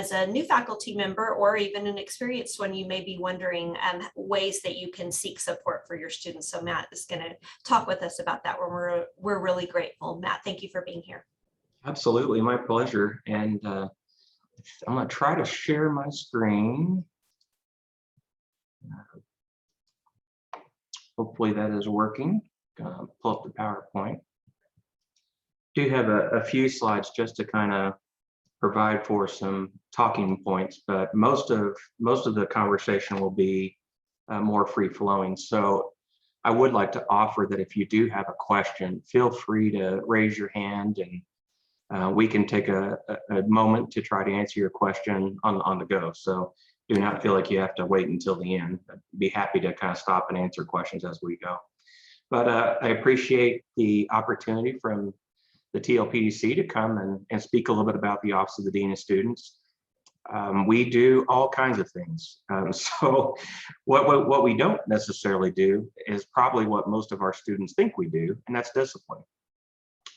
as a new faculty member or even an experienced one, you may be wondering ways that you can seek support for your students. So Matt is going to talk with us about that. We're really grateful. Matt, thank you for being here. Absolutely, my pleasure. And I'm going to try to share my screen. Hopefully that is working. Pull up the PowerPoint. Do have a few slides just to kind of provide for some talking points, but most of the conversation will be more free flowing. So I would like to offer that if you do have a question, feel free to raise your hand, and we can take a moment to try to answer your question on the go. So do not feel like you have to wait until the end. I'd be happy to kind of stop and answer questions as we go. But I appreciate the opportunity from the TLPDC to come and speak a little bit about the Office of the Dean of Students. We do all kinds of things. So what we don't necessarily do is probably what most of our students think we do, and that's discipline.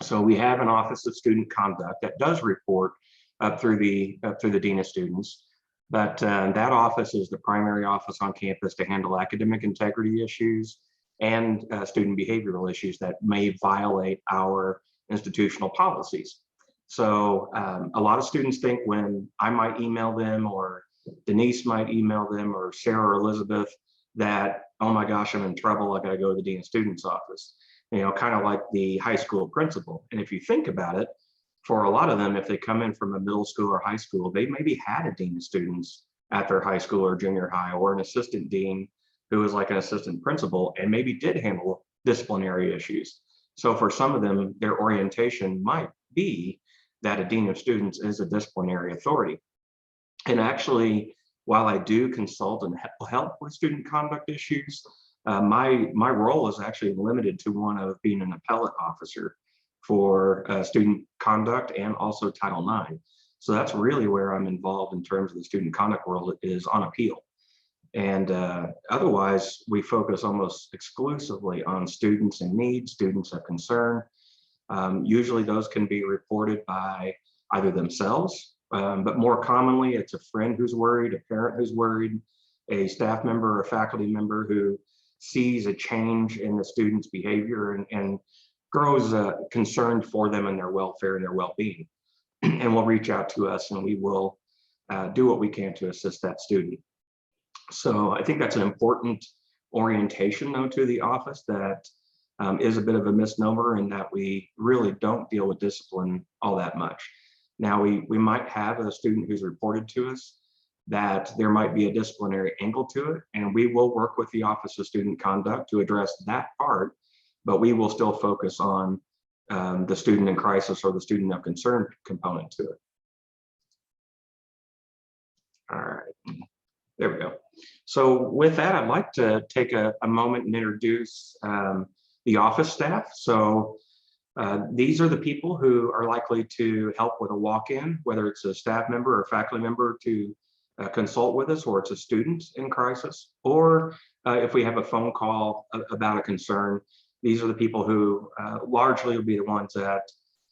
So we have an Office of Student Conduct that does report up through the Dean of Students, but that office is the primary office on campus to handle academic integrity issues and student behavioral issues that may violate our institutional policies. So a lot of students think when I might email them, or Denise might email them, or Sarah or Elizabeth, that, oh my gosh, I'm in trouble, I gotta go to the Dean of Students office. You know, kind of like the high school principal. And if you think about it, for a lot of them, if they come in from a middle school or high school, they maybe had a Dean of Students at their high school or junior high, or an assistant dean who was like an assistant principal and maybe did handle disciplinary issues. So for some of them, their orientation might be that a Dean of Students is a disciplinary authority. And actually, while I do consult and help with student conduct issues, my role is actually limited to one of being an appellate officer for student conduct and also Title IX. So that's really where I'm involved in terms of the student conduct world, is on appeal. And otherwise, we focus almost exclusively on students in need, students of concern. Usually those can be reported by either themselves, but more commonly it's a friend who's worried, a parent who's worried, a staff member or faculty member who sees a change in the student's behavior and grows concerned for them and their welfare and their well-being, and will reach out to us, and we will do what we can to assist that student. So I think that's an important orientation, though, to the office that is a bit of a misnomer, in that we really don't deal with discipline all that much. Now, we might have a student who's reported to us that there might be a disciplinary angle to it, and we will work with the Office of Student Conduct to address that part, but we will still focus on the student in crisis or the student of concern component to it. All right, there we go. So with that, I'd like to take a moment and introduce the office staff. So these are the people who are likely to help with a walk-in, whether it's a staff member or faculty member to consult with us, or it's a student in crisis, or if we have a phone call about a concern. These are the people who largely will be the ones that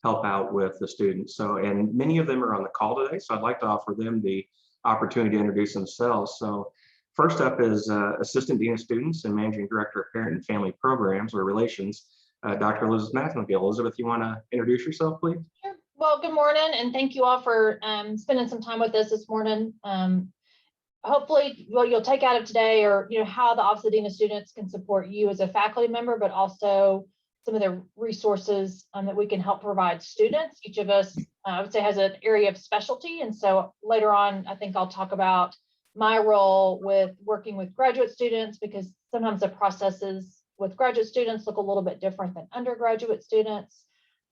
help out with the students. So, and many of them are on the call today, so I'd like to offer them the opportunity to introduce themselves. So first up is Assistant Dean of Students and Managing Director of Parent and Family Programs or Relations, Dr. Elizabeth McGill. Elizabeth, you want to introduce yourself, please? Sure. Well, good morning, and thank you all for spending some time with us this morning. Hopefully, what you'll take out of today, or how the Office of the Dean of Students can support you as a faculty member, but also some of the resources that we can help provide students. Each of us, I would say, has an area of specialty, and so later on, I think I'll talk about my role with working with graduate students, because sometimes the processes with graduate students look a little bit different than undergraduate students.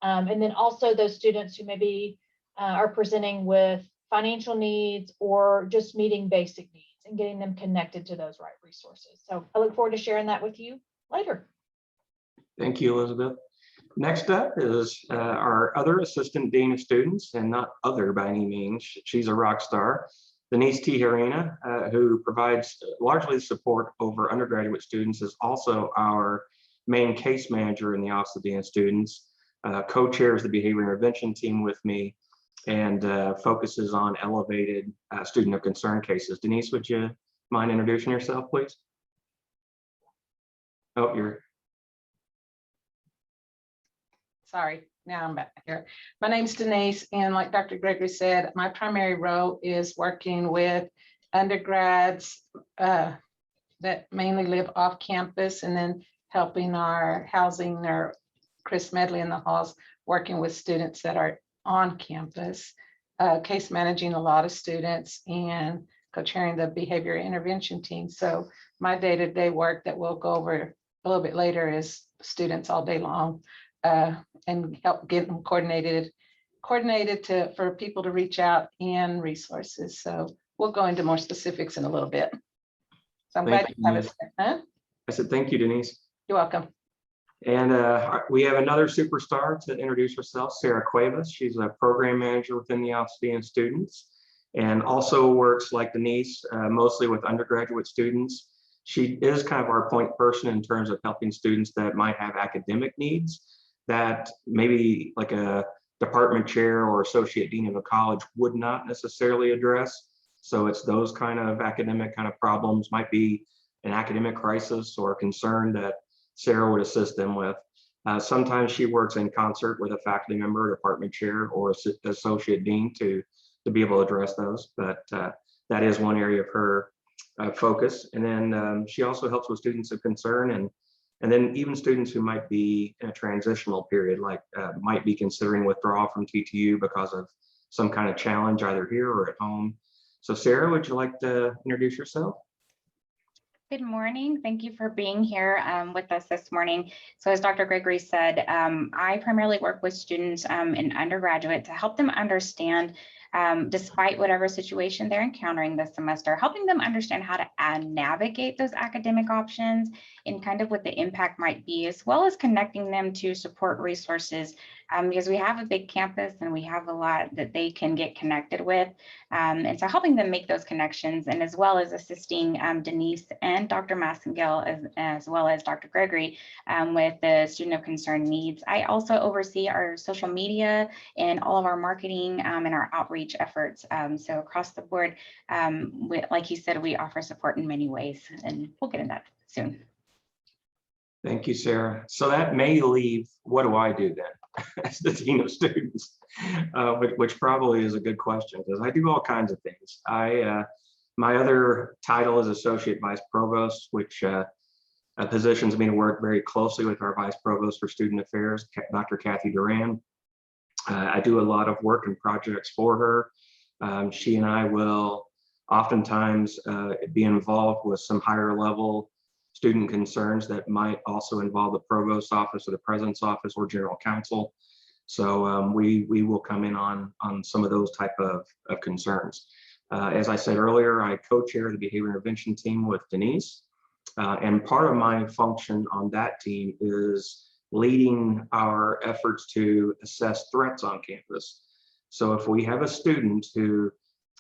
And then also those students who maybe are presenting with financial needs or just meeting basic needs and getting them connected to those right resources. So I look forward to sharing that with you later. Thank you, Elizabeth. Next up is our other Assistant Dean of Students, and not other by any means. She's a rock star, Denise Tijerina, who provides largely support over undergraduate students, is also our main case manager in the Office of the Dean of Students, co-chairs the behavior intervention team with me, and focuses on elevated student of concern cases. Denise, would you mind introducing yourself, please? Oh, you're. Sorry, now I'm back here. My name's Denise, and like Dr. Gregory said, my primary role is working with undergrads that mainly live off campus, and then helping our housing their Chris Medley in the halls, working with students that are on campus, case managing a lot of students and co-chairing the behavior intervention team. So my day-to-day work that we'll go over a little bit later is students all day long, and help get them coordinated for people to reach out and resources. So we'll go into more specifics in a little bit. So I'm glad you have it. Huh? I said, thank you, Denise. You're welcome. And we have another superstar to introduce herself, Sarah Cuevas. She's a program manager within the Office of Dean of Students, and also works like Denise, mostly with undergraduate students. She is kind of our point person in terms of helping students that might have academic needs that maybe like a department chair or associate dean of a college would not necessarily address. So it's those kind of academic kind of problems, might be an academic crisis or concern that Sarah would assist them with. Sometimes she works in concert with a faculty member, department chair, or associate dean to be able to address those. But that is one area of her focus. And then she also helps with students of concern, and then even students who might be in a transitional period, like might be considering withdrawal from TTU because of some kind of challenge either here or at home. So Sarah, would you like to introduce yourself? Good morning. Thank you for being here with us this morning. So as Dr. Gregory said, I primarily work with students in undergraduate to help them understand, despite whatever situation they're encountering this semester, helping them understand how to navigate those academic options and kind of what the impact might be, as well as connecting them to support resources, because we have a big campus and we have a lot that they can get connected with. And so helping them make those connections, and as well as assisting Denise and Dr. Massengale, as well as Dr. Gregory, with the student of concern needs. I also oversee our social media and all of our marketing and our outreach efforts. So across the board, like he said, we offer support in many ways, and we'll get into that soon. Thank you, Sarah. So that may leave, what do I do then as the dean of students? Which probably is a good question, because I do all kinds of things. My other title is Associate Vice Provost, which positions me to work very closely with our Vice Provost for Student Affairs, Dr. Kathy Duran. I do a lot of work and projects for her. She and I will oftentimes be involved with some higher level student concerns that might also involve the Provost's office or the President's office or General Counsel. So we will come in on some of those type of concerns. As I said earlier, I co-chair the behavior intervention team with Denise. And part of my function on that team is leading our efforts to assess threats on campus. So if we have a student who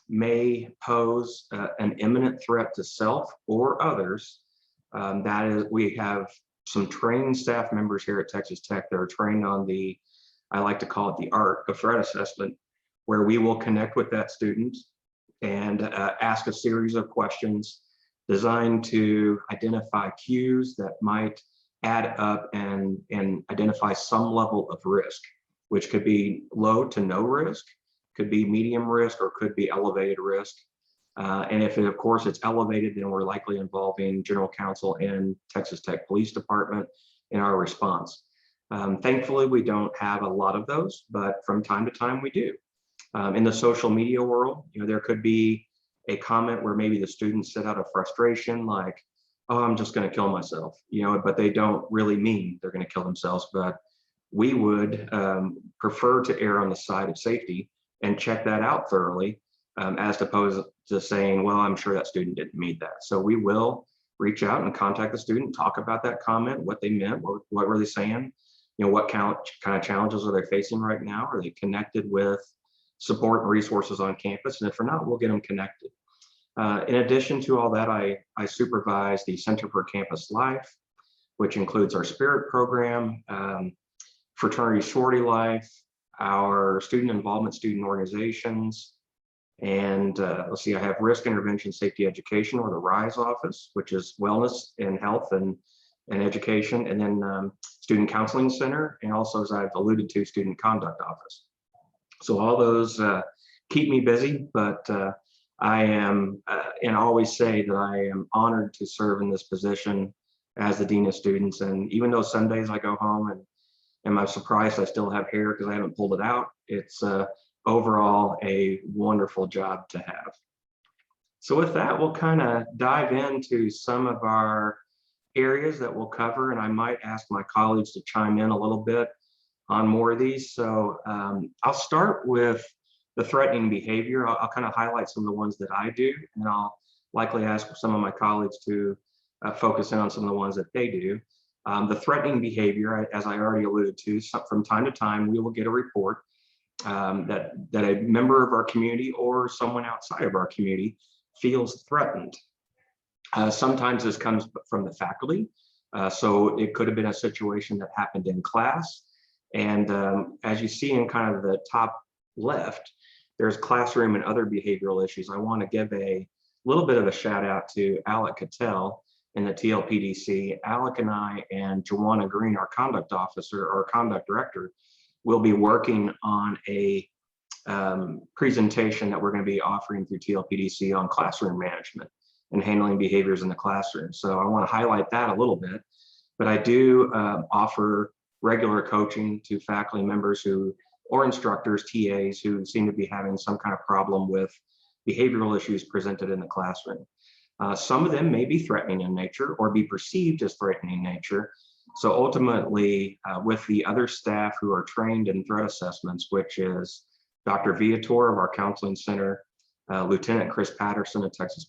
may pose an imminent threat to self or others, that is, we have some trained staff members here at Texas Tech that are trained on the, I like to call it the art of threat assessment, where we will connect with that student and ask a series of questions designed to identify cues that might add up and identify some level of risk, which could be low to no risk, could be medium risk, or could be elevated risk. And if, of course, it's elevated, then we're likely involving General Counsel and Texas Tech Police Department in our response. Thankfully, we don't have a lot of those, but from time to time we do. In the social media world, there could be a comment where maybe the students set out of frustration, like, oh, I'm just going to kill myself, but they don't really mean they're going to kill themselves. But we would prefer to err on the side of safety and check that out thoroughly, as opposed to saying, well, I'm sure that student didn't mean that. So we will reach out and contact the student, talk about that comment, what they meant, what were they saying, what kind of challenges are they facing right now? Are they connected with support and resources on campus? And if they're not, we'll get them connected. In addition to all that, I supervise the Center for Campus Life, which includes our Spirit program, fraternity sorority life, our student involvement, student organizations, and let's see, I have risk intervention, safety education, or the RISE office, which is wellness and health and education, and then student counseling center, and also, as I've alluded to, student conduct office. So all those keep me busy, but I am, and I always say that I am honored to serve in this position as the Dean of Students. And even though some days I go home and I'm surprised I still have hair because I haven't pulled it out, it's overall a wonderful job to have. So with that, we'll kind of dive into some of our areas that we'll cover, and I might ask my colleagues to chime in a little bit on more of these. So I'll start with the threatening behavior. I'll kind of highlight some of the ones that I do, and I'll likely ask some of my colleagues to focus in on some of the ones that they do. The threatening behavior, as I already alluded to, from time to time, we will get a report that a member of our community or someone outside of our community feels threatened. Sometimes this comes from the faculty. So it could have been a situation that happened in class. And as you see in kind of the top left, there's classroom and other behavioral issues. I want to give a little bit of a shout out to Alec Cattell in the TLPDC. Alec and I and Joanna Green, our conduct officer or conduct director, will be working on a presentation that we're going to be offering through TLPDC on classroom management and handling behaviors in the classroom. So I want to highlight that a little bit, but I do offer regular coaching to faculty members or instructors, TAs, who seem to be having some kind of problem with behavioral issues presented in the classroom. Some of them may be threatening in nature or be perceived as threatening in nature. So ultimately, with the other staff who are trained in threat assessments, which is Dr. Viator of our counseling center, Lieutenant Chris Patterson of Texas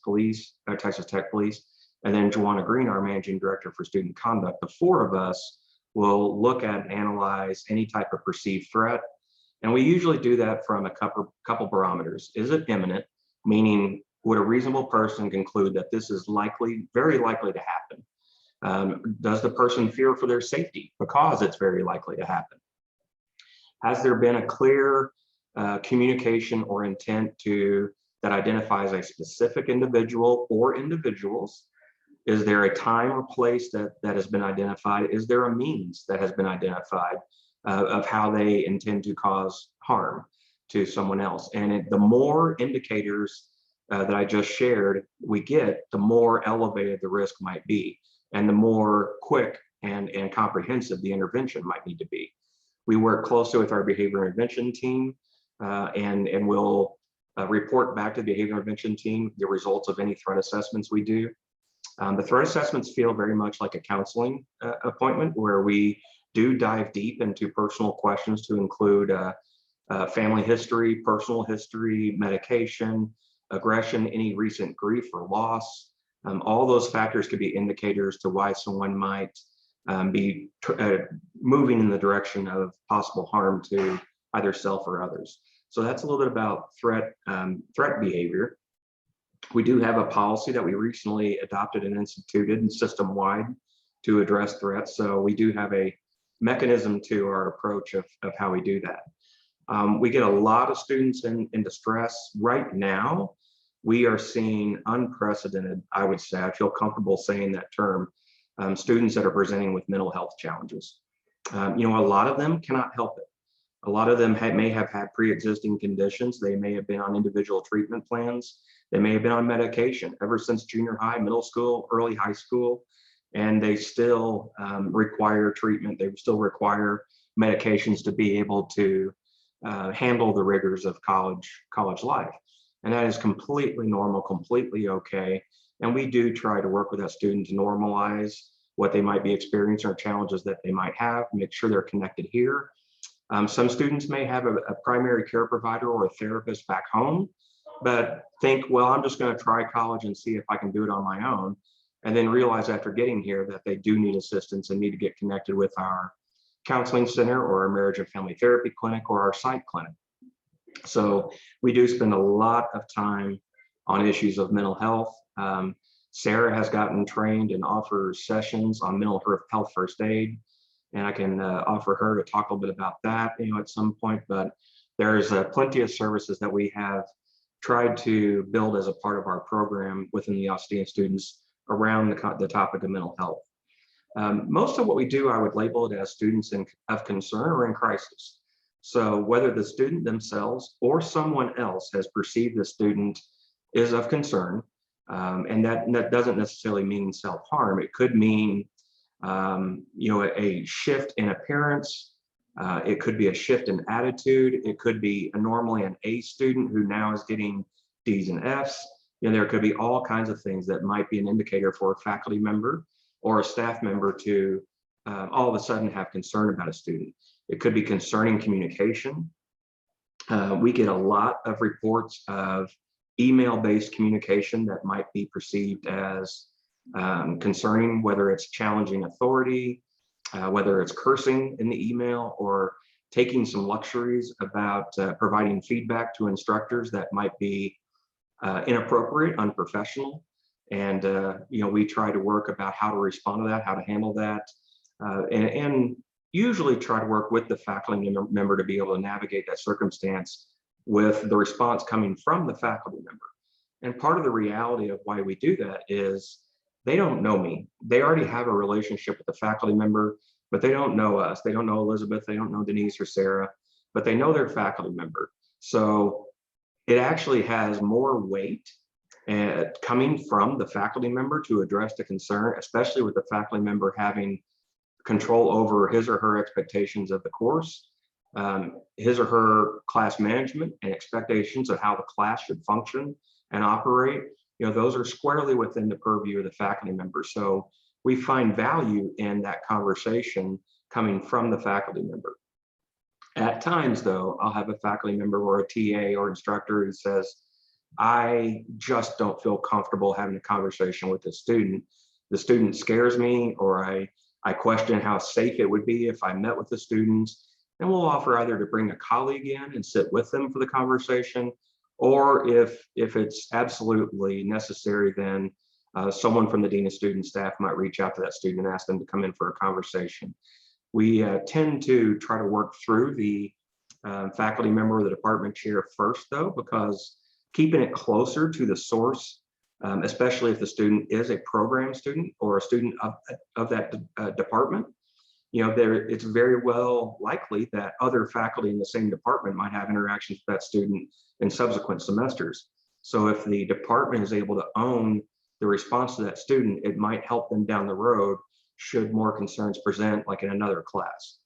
Tech Police, and then Joanna Green, our managing director for student conduct, the four of us will look at and analyze any type of perceived threat. And we usually do that from a couple barometers. Is it imminent? Meaning, would a reasonable person conclude that this is likely, very likely to happen? Does the person fear for their safety because it's very likely to happen? Has there been a clear communication or intent that identifies a specific individual or individuals? Is there a time or place that has been identified? Is there a means that has been identified of how they intend to cause harm to someone else? And the more indicators that I just shared we get, the more elevated the risk might be, and the more quick and comprehensive the intervention might need to be. We work closely with our behavior intervention team, and we'll report back to the behavior intervention team the results of any threat assessments we do. The threat assessments feel very much like a counseling appointment, where we do dive deep into personal questions to include family history, personal history, medication, aggression, any recent grief or loss. All those factors could be indicators to why someone might be moving in the direction of possible harm to either self or others. So that's a little bit about threat behavior. We do have a policy that we recently adopted and instituted and system-wide to address threats. So we do have a mechanism to our approach of how we do that. We get a lot of students in distress. Right now, we are seeing unprecedented, I would say, I feel comfortable saying that term, students that are presenting with mental health challenges. A lot of them cannot help it. A lot of them may have had pre-existing conditions. They may have been on individual treatment plans. They may have been on medication ever since junior high, middle school, early high school, and they still require treatment. They still require medications to be able to handle the rigors of college life. And that is completely normal, completely okay. And we do try to work with that student to normalize what they might be experiencing or challenges that they might have, make sure they're connected here. Some students may have a primary care provider or a therapist back home, but think, well, I'm just going to try college and see if I can do it on my own, and then realize after getting here that they do need assistance and need to get connected with our counseling center or our marriage and family therapy clinic or our psych clinic. So we do spend a lot of time on issues of mental health. Sarah has gotten trained and offers sessions on mental health first aid. and I can offer her to talk a little bit about that, at some point. But there's plenty of services that we have tried to build as a part of our program within the Austin students around the topic of mental health. Most of what we do, I would label it as students of concern or in crisis. So whether the student themselves or someone else has perceived the student is of concern, and that doesn't necessarily mean self-harm. It could mean a shift in appearance. It could be a shift in attitude. It could be normally an A student who now is getting D's and F's. There could be all kinds of things that might be an indicator for a faculty member or a staff member to all of a sudden have concern about a student. It could be concerning communication. We get a lot of reports of email-based communication that might be perceived as concerning, whether it's challenging authority, whether it's cursing in the email, or taking some luxuries about providing feedback to instructors that might be inappropriate, unprofessional. And we try to work about how to respond to that, how to handle that, and usually try to work with the faculty member to be able to navigate that circumstance with the response coming from the faculty member. And part of the reality of why we do that is they don't know me. They already have a relationship with the faculty member, but they don't know us. They don't know Elizabeth. They don't know Denise or Sarah, but they know their faculty member. So it actually has more weight coming from the faculty member to address the concern, especially with the faculty member having control over his or her expectations of the course, his or her class management and expectations of how the class should function and operate. Those are squarely within the purview of the faculty member. So we find value in that conversation coming from the faculty member. At times, though, I'll have a faculty member or a TA or instructor who says, I just don't feel comfortable having a conversation with the student. The student scares me, or I question how safe it would be if I met with the students. And we'll offer either to bring a colleague in and sit with them for the conversation, or if it's absolutely necessary, then someone from the Dean of Student Staff might reach out to that student and ask them to come in for a conversation. We tend to try to work through the faculty member or the department chair first, though, because keeping it closer to the source, especially if the student is a program student or a student of that department, it's very well likely that other faculty in the same department might have interactions with that student in subsequent semesters. So if the department is able to own the response to that student, it might help them down the road should more concerns present, like in another class,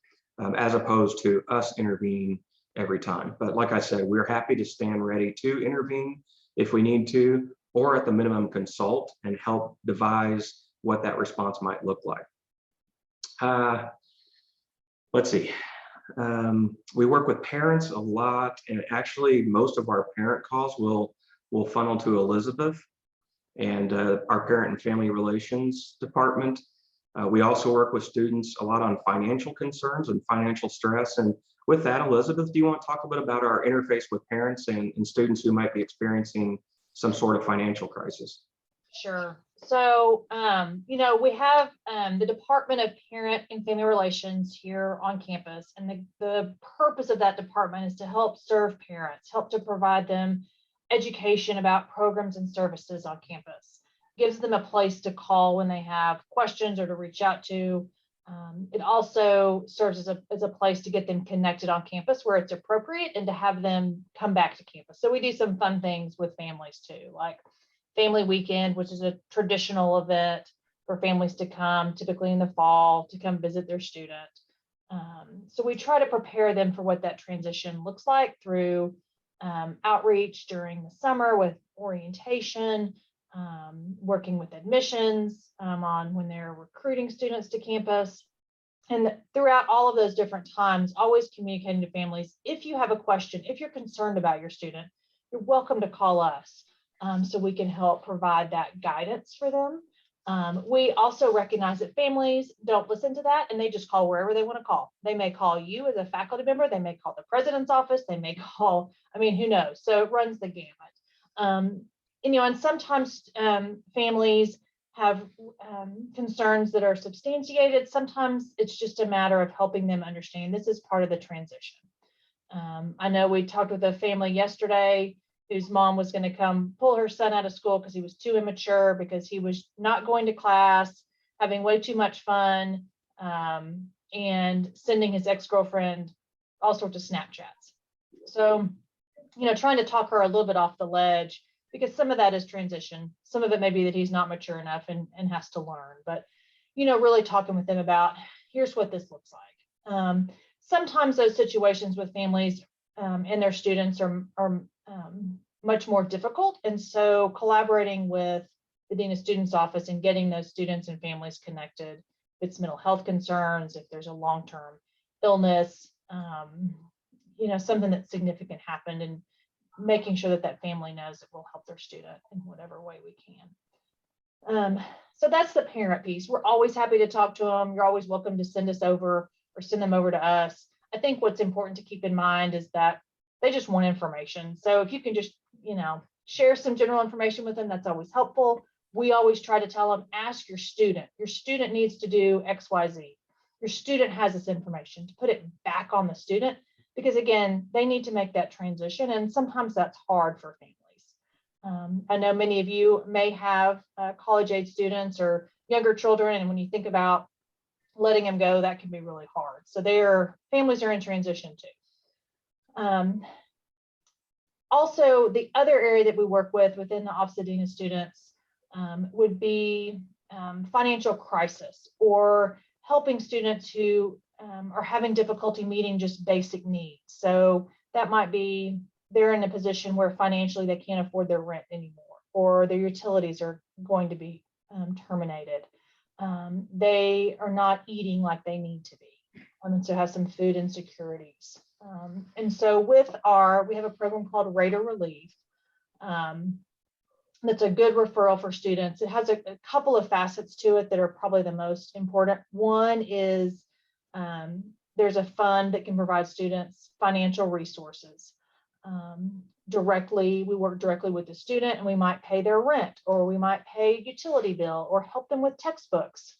as opposed to us intervening every time. But like I said, we're happy to stand ready to intervene if we need to, or at the minimum consult and help devise what that response might look like. Let's see. We work with parents a lot, and actually most of our parent calls will funnel to Elizabeth and our parent and family relations department. We also work with students a lot on financial concerns and financial stress. And with that, Elizabeth, do you want to talk a bit about our interface with parents and students who might be experiencing some sort of financial crisis? Sure. So, we have the Department of Parent and Family Relations here on campus, and the purpose of that department is to help serve parents, help to provide them education about programs and services on campus. Gives them a place to call when they have questions or to reach out to. It also serves as a place to get them connected on campus where it's appropriate and to have them come back to campus. So we do some fun things with families too, like Family Weekend, which is a traditional event for families to come, typically in the fall, to come visit their student. So we try to prepare them for what that transition looks like through outreach during the summer with orientation, working with admissions on when they're recruiting students to campus. And throughout all of those different times, always communicating to families, if you have a question, if you're concerned about your student, you're welcome to call us so we can help provide that guidance for them. We also recognize that families don't listen to that and they just call wherever they want to call. They may call you as a faculty member, they may call the president's office, they may call, who knows? So it runs the gamut. And sometimes families have concerns that are substantiated. Sometimes it's just a matter of helping them understand this is part of the transition. I know we talked with a family yesterday whose mom was going to come pull her son out of school because he was too immature, because he was not going to class, having way too much fun, and sending his ex-girlfriend all sorts of Snapchats. So, trying to talk her a little bit off the ledge, because some of that is transition. Some of it may be that he's not mature enough and has to learn, but, really talking with them about, here's what this looks like. Sometimes those situations with families and their students are much more difficult. And so collaborating with the Dean of Students office and getting those students and families connected, if it's mental health concerns, if there's a long-term illness, something that's significant happened, and making sure that that family knows that we'll help their student in whatever way we can. So that's the parent piece. We're always happy to talk to them. You're always welcome to send us over or send them over to us. I think what's important to keep in mind is that they just want information. So if you can just, share some general information with them, that's always helpful. We always try to tell them, ask your student. Your student needs to do X, Y, Z. Your student has this information, to put it back on the student, because again, they need to make that transition. And sometimes that's hard for families. I know many of you may have college age students or younger children. And when you think about letting them go, that can be really hard. So families are in transition too. Also, the other area that we work with within the Office of Dean of Students would be financial crisis, or helping students who are having difficulty meeting just basic needs. So that might be they're in a position where financially they can't afford their rent anymore, or their utilities are going to be terminated. They are not eating like they need to be, and so have some food insecurities. And so we have a program called Rate or Relief. That's a good referral for students. It has a couple of facets to it that are probably the most important. One is there's a fund that can provide students financial resources. We work directly with the student, and we might pay their rent, or we might pay utility bill, or help them with textbooks.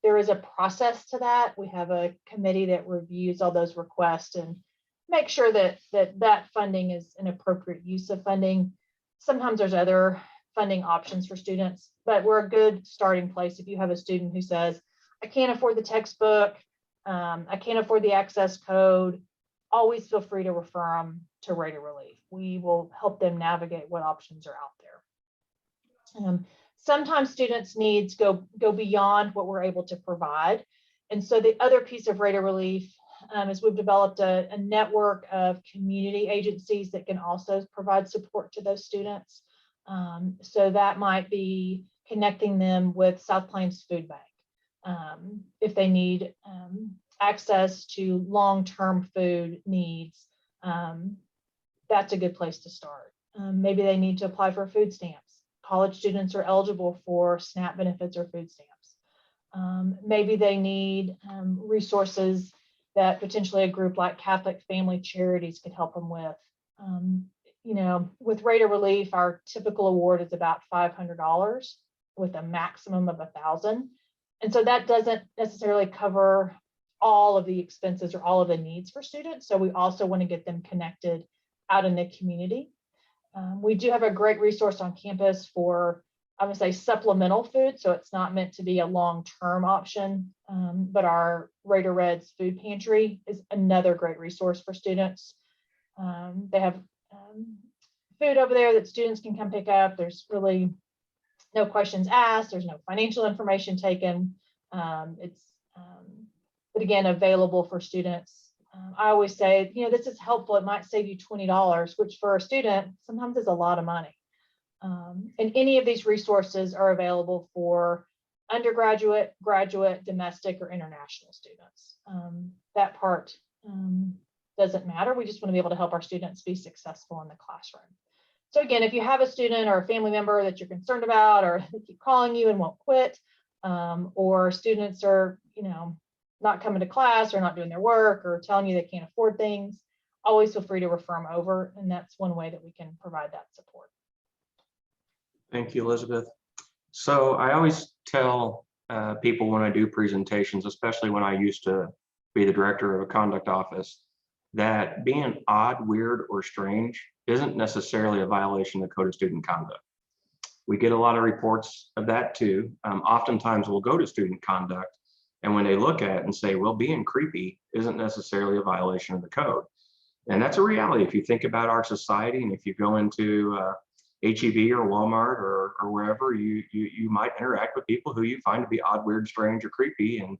There is a process to that. We have a committee that reviews all those requests and make sure that funding is an appropriate use of funding. Sometimes there's other funding options for students, but we're a good starting place. If you have a student who says, I can't afford the textbook, I can't afford the access code, always feel free to refer them to Rate or Relief. We will help them navigate what options are out there. Sometimes students' needs go beyond what we're able to provide. And so the other piece of Rate or Relief is we've developed a network of community agencies that can also provide support to those students. So that might be connecting them with South Plains Food Bank. If they need access to long-term food needs, that's a good place to start. Maybe they need to apply for food stamps. College students are eligible for SNAP benefits or food stamps. Maybe they need resources that potentially a group like Catholic Family Charities could help them with. With Rate or Relief, our typical award is about $500 with a maximum of $1,000. And so that doesn't necessarily cover all of the expenses or all of the needs for students. So we also want to get them connected out in the community. We do have a great resource on campus for, I would say, supplemental food. So it's not meant to be a long-term option, but our Rate or Red's food pantry is another great resource for students. They have food over there that students can come pick up. There's really no questions asked. There's no financial information taken. But again, available for students. I always say, this is helpful. It might save you $20, which for a student sometimes is a lot of money. And any of these resources are available for undergraduate, graduate, domestic, or international students. That part doesn't matter. We just want to be able to help our students be successful in the classroom. So again, if you have a student or a family member that you're concerned about, or they keep calling you and won't quit, or students are, not coming to class or not doing their work or telling you they can't afford things, always feel free to refer them over. And that's one way that we can provide that support. Thank you, Elizabeth. So I always tell people when I do presentations, especially when I used to be the director of a conduct office, that being odd, weird, or strange isn't necessarily a violation of the Code of Student Conduct. We get a lot of reports of that too. Oftentimes we'll go to student conduct, and when they look at it and say, well, being creepy isn't necessarily a violation of the code. And that's a reality. If you think about our society, and if you go into HEB or Walmart or wherever, you might interact with people who you find to be odd, weird, strange, or creepy. And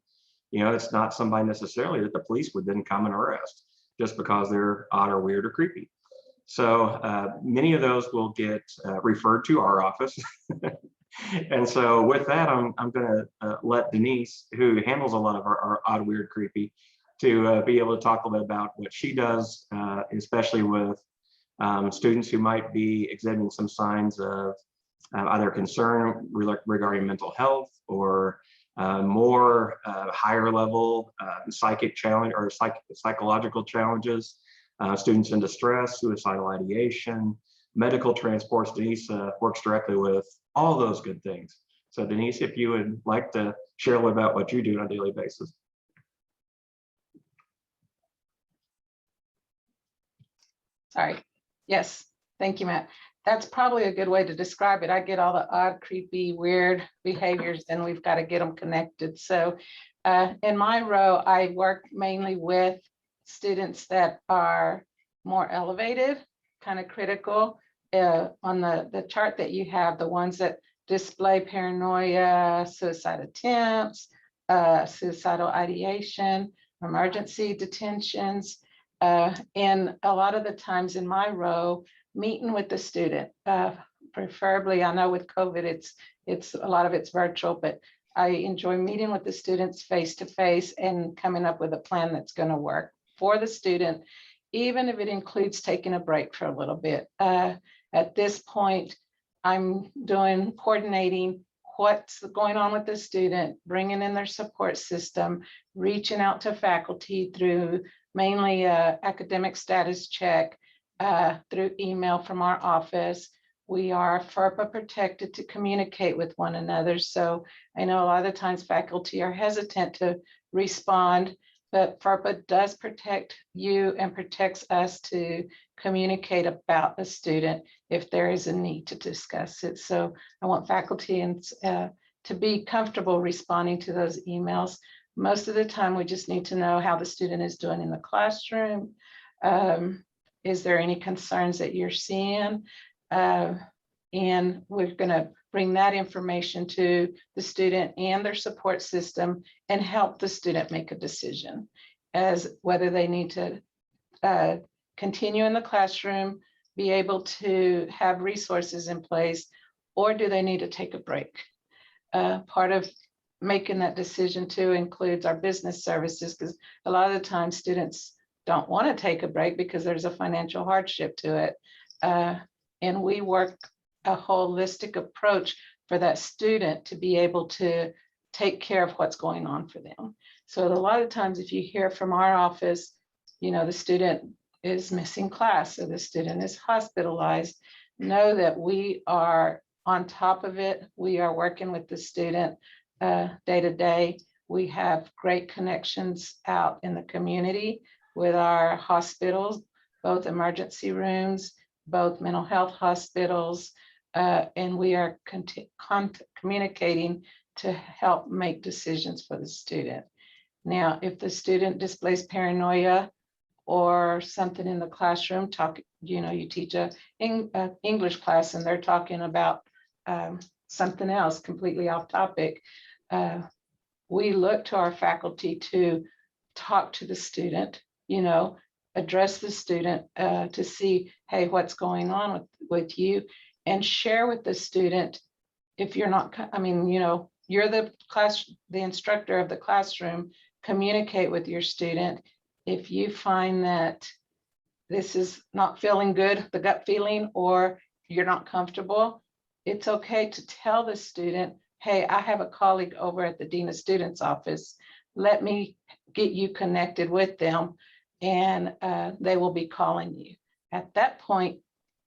it's not somebody necessarily that the police would then come and arrest just because they're odd or weird or creepy. So many of those will get referred to our office. And so with that, I'm going to let Denise, who handles a lot of our odd, weird, creepy, to be able to talk a little bit about what she does, especially with students who might be exhibiting some signs of either concern regarding mental health or more higher level psychic challenge or psychological challenges, students in distress, suicidal ideation, medical transports. Denise works directly with all those good things. So Denise, if you would like to share a little about what you do on a daily basis. Sorry. Yes, thank you, Matt. That's probably a good way to describe it. I get all the odd, creepy, weird behaviors, and we've got to get them connected. So in my row, I work mainly with students that are more elevated, kind of critical. On the chart that you have, the ones that display paranoia, suicide attempts, suicidal ideation, emergency detentions, and a lot of the times in my row, meeting with the student, preferably, I know with COVID, it's a lot of it's virtual, but I enjoy meeting with the students face to face and coming up with a plan that's going to work for the student, even if it includes taking a break for a little bit. At this point, I'm coordinating what's going on with the student, bringing in their support system, reaching out to faculty through mainly academic status check, through email from our office. We are FERPA protected to communicate with one another. So I know a lot of the times faculty are hesitant to respond, but FERPA does protect you and protects us to communicate about a student if there is a need to discuss it. So I want faculty to be comfortable responding to those emails. Most of the time, we just need to know how the student is doing in the classroom. Is there any concerns that you're seeing? And we're going to bring that information to the student and their support system and help the student make a decision as whether they need to continue in the classroom, be able to have resources in place, or do they need to take a break? Part of making that decision too includes our business services, because a lot of the time students don't want to take a break because there's a financial hardship to it. And we work a holistic approach for that student to be able to take care of what's going on for them. So a lot of times if you hear from our office, the student is missing class or the student is hospitalized, know that we are on top of it. We are working with the student day to day. We have great connections out in the community with our hospitals, both emergency rooms, both mental health hospitals, and we are communicating to help make decisions for the student. Now, if the student displays paranoia or something in the classroom, you teach a English class and they're talking about something else completely off topic, we look to our faculty to talk to the student, address the student to see, hey, what's going on with you, and share with the student. If you're not, you're the instructor of the classroom, communicate with your student. If you find that this is not feeling good, the gut feeling, or you're not comfortable, it's okay to tell the student, hey, I have a colleague over at the Dean of Students office. Let me get you connected with them, and they will be calling you. At that point,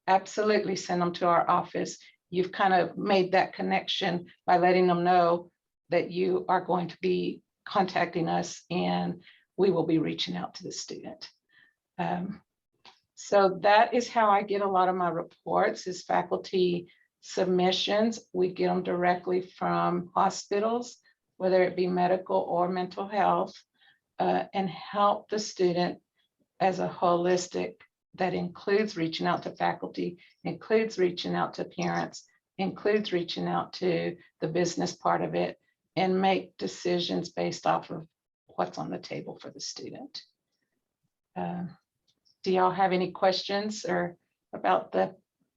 absolutely send them to our office. you've kind of made that connection by letting them know that you are going to be contacting us and we will be reaching out to the student. So that is how I get a lot of my reports, is faculty submissions. We get them directly from hospitals, whether it be medical or mental health, and help the student as a holistic that includes reaching out to faculty, includes reaching out to parents, includes reaching out to the business part of it, and make decisions based off of what's on the table for the student. Do y'all have any questions or about the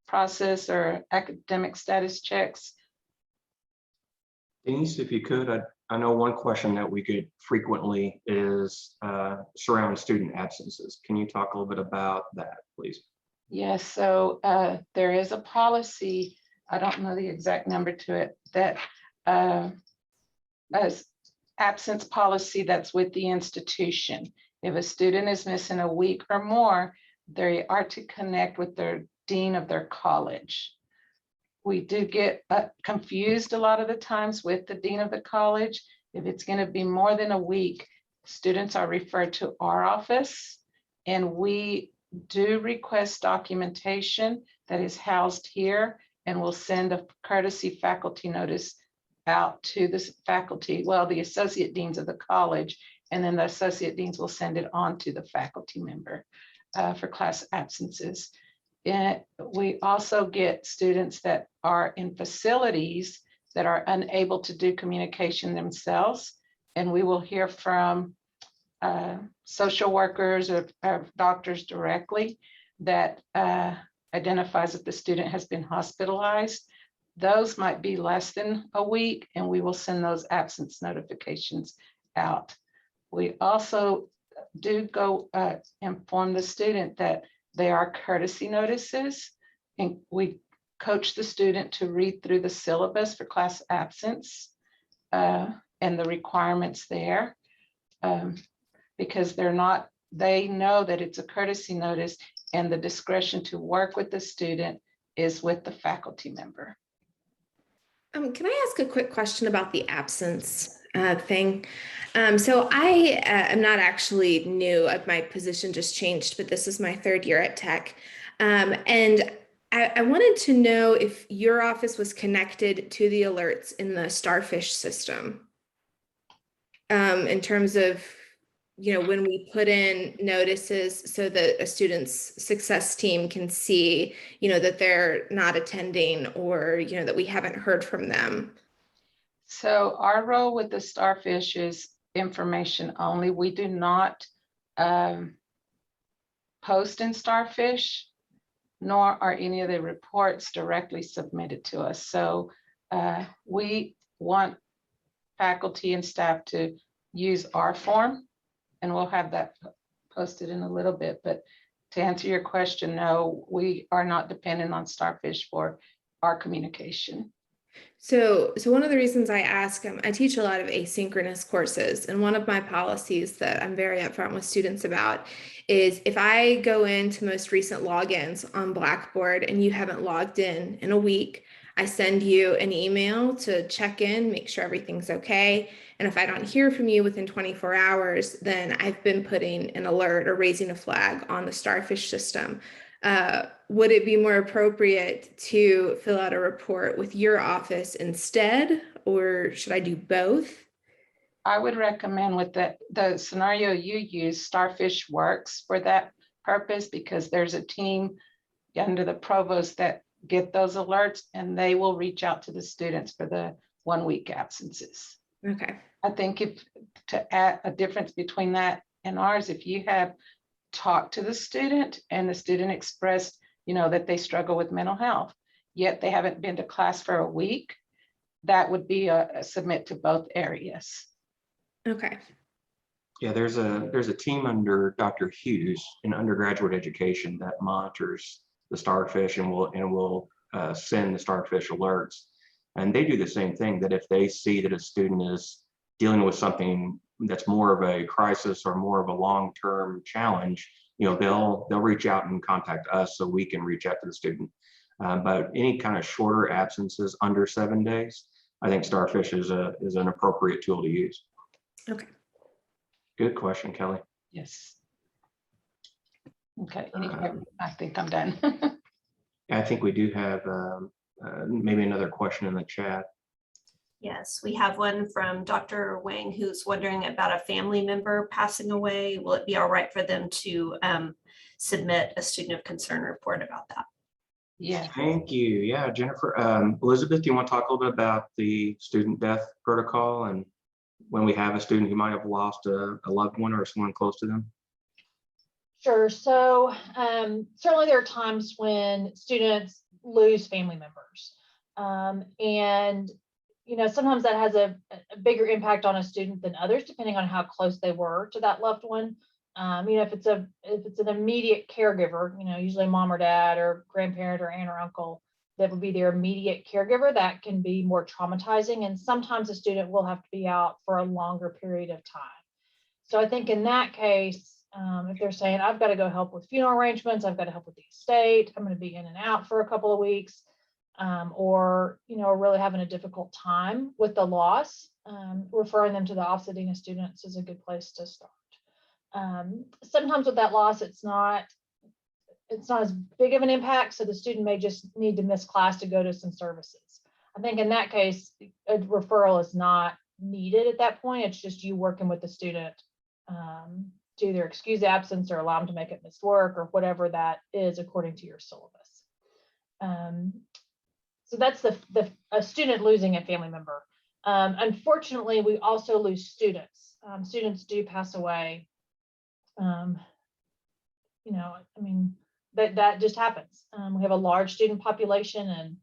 process or academic status checks? Denise, if you could, I know one question that we get frequently is surrounding student absences. Can you talk a little bit about that, please? Yes, so there is a policy, I don't know the exact number to it, that as absence policy that's with the institution. If a student is missing a week or more, they are to connect with their dean of their college. We do get confused a lot of the times with the dean of the college. If it's going to be more than a week, students are referred to our office, and we do request documentation that is housed here, and we'll send a courtesy faculty notice out to the faculty, well, the associate deans of the college, and then the associate deans will send it on to the faculty member for class absences. And we also get students that are in facilities that are unable to do communication themselves, and we will hear from social workers or doctors directly that identifies if the student has been hospitalized. Those might be less than a week, and we will send those absence notifications out. We also do go inform the student that they are courtesy notices, and we coach the student to read through the syllabus for class absence and the requirements there, because they know that it's a courtesy notice, and the discretion to work with the student is with the faculty member. Can I ask a quick question about the absence thing? So I am not actually new. My position just changed, but this is my third year at Tech. And I wanted to know if your office was connected to the alerts in the Starfish system in terms of, when we put in notices so that a student's success team can see, that they're not attending, or, that we haven't heard from them. So our role with the Starfish is information only. We do not post in Starfish, nor are any of the reports directly submitted to us. So we want faculty and staff to use our form, and we'll have that posted in a little bit. But to answer your question, no, we are not dependent on Starfish for our communication. So one of the reasons I ask, I teach a lot of asynchronous courses, and one of my policies that I'm very upfront with students about is if I go into most recent logins on Blackboard and you haven't logged in a week, I send you an email to check in, make sure everything's okay. And if I don't hear from you within 24 hours, then I've been putting an alert or raising a flag on the Starfish system. Would it be more appropriate to fill out a report with your office instead, or should I do both? I would recommend with the scenario you use, Starfish works for that purpose, because there's a team under the provost that get those alerts, and they will reach out to the students for the 1 week absences. Okay. I think to add a difference between that and ours, if you have talked to the student and the student expressed, that they struggle with mental health, yet they haven't been to class for a week, that would be a submit to both areas. Okay. Yeah, there's a team under Dr. Hughes in undergraduate education that monitors the Starfish and will send the Starfish alerts. And they do the same thing, that if they see that a student is dealing with something that's more of a crisis or more of a long-term challenge, they'll reach out and contact us so we can reach out to the student. But any kind of shorter absences under 7 days, I think Starfish is an appropriate tool to use. Okay. Good question, Kelly. Yes. Okay, I think I'm done. I think we do have maybe another question in the chat. Yes, we have one from Dr. Wang who's wondering about a family member passing away. Will it be all right for them to submit a student of concern report about that? Yeah. Thank you. Yeah, Jennifer. Elizabeth, do you want to talk a little bit about the student death protocol and when we have a student who might have lost a loved one or someone close to them? Sure. So certainly there are times when students lose family members. And, sometimes that has a bigger impact on a student than others, depending on how close they were to that loved one. If it's an immediate caregiver, usually mom or dad or grandparent or aunt or uncle, that would be their immediate caregiver, that can be more traumatizing. And sometimes a student will have to be out for a longer period of time. So I think in that case, if they're saying, I've got to go help with funeral arrangements, I've got to help with the estate, I'm going to be in and out for a couple of weeks, or, really having a difficult time with the loss, referring them to the Office of Dean of Students is a good place to start. Sometimes with that loss, it's not as big of an impact, so the student may just need to miss class to go to some services. I think in that case, a referral is not needed at that point. It's just you working with the student to either excuse absence or allow them to make it miss work or whatever that is according to your syllabus. So that's a student losing a family member. Unfortunately, we also lose students. Students do pass away. That just happens. We have a large student population,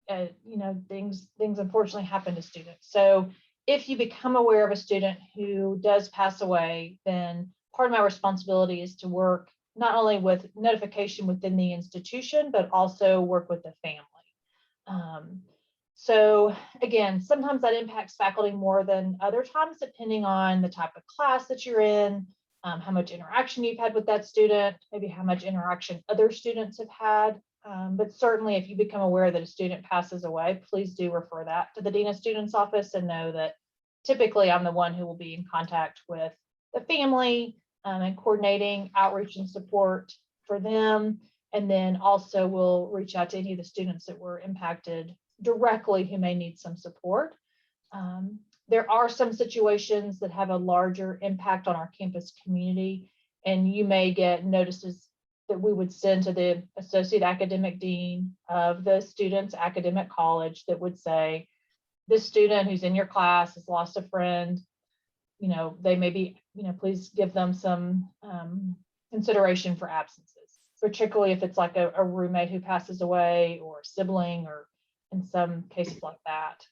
and things unfortunately happen to students. So if you become aware of a student who does pass away, then part of my responsibility is to work not only with notification within the institution, but also work with the family. So again, sometimes that impacts faculty more than other times, depending on the type of class that you're in, how much interaction you've had with that student, maybe how much interaction other students have had. But certainly if you become aware that a student passes away, please do refer that to the Dean of Students office and know that typically I'm the one who will be in contact with the family and coordinating outreach and support for them. And then also we'll reach out to any of the students that were impacted directly who may need some support. There are some situations that have a larger impact on our campus community, and you may get notices that we would send to the associate academic dean of the student's academic college that would say, this student who's in your class has lost a friend, they may be, please give them some consideration for absences, particularly if it's like a roommate who passes away or a sibling, or in some cases like that.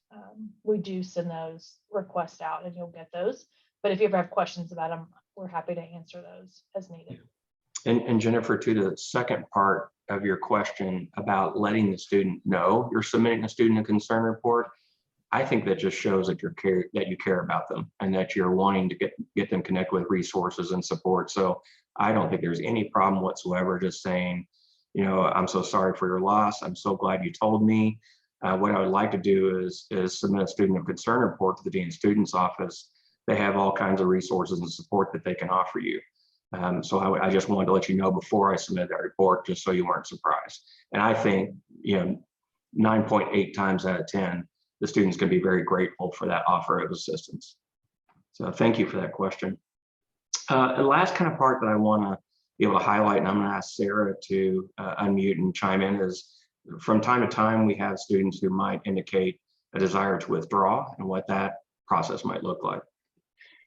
We do send those requests out and you'll get those. But if you ever have questions about them, we're happy to answer those as needed. And Jennifer, to the second part of your question about letting the student know you're submitting a student of concern report, I think that just shows that you care about them and that you're wanting to get them connected with resources and support. So I don't think there's any problem whatsoever just saying, I'm so sorry for your loss. I'm so glad you told me. What I would like to do is submit a student of concern report to the Dean of Students office. They have all kinds of resources and support that they can offer you. So I just wanted to let you know before I submitted that report, just so you weren't surprised. And I think, 9.8 times out of 10, the students can be very grateful for that offer of assistance. So thank you for that question. The last kind of part that I want to be able to highlight, and I'm going to ask Sarah to unmute and chime in, is from time to time, we have students who might indicate a desire to withdraw and what that process might look like.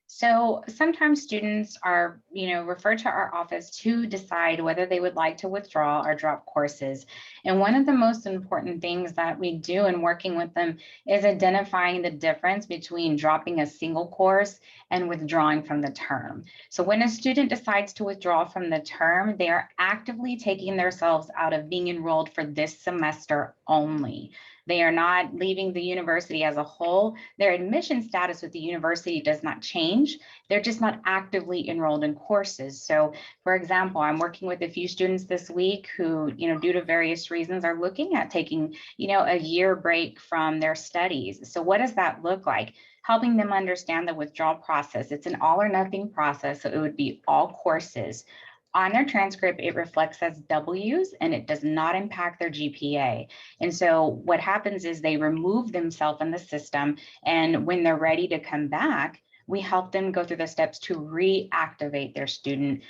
So sometimes students are, referred to our office to decide whether they would like to withdraw or drop courses. And one of the most important things that we do in working with them is identifying the difference between dropping a single course and withdrawing from the term. So when a student decides to withdraw from the term, they are actively taking themselves out of being enrolled for this semester only. They are not leaving the university as a whole. Their admission status with the university does not change. They're just not actively enrolled in courses. So for example, I'm working with a few students this week who, due to various reasons are looking at taking, a year break from their studies. So what does that look like? Helping them understand the withdrawal process. It's an all or nothing process. So it would be all courses. On their transcript, it reflects as W's and it does not impact their GPA. And so what happens is they remove themselves in the system. And when they're ready to come back, we help them go through the steps to reactivate their student,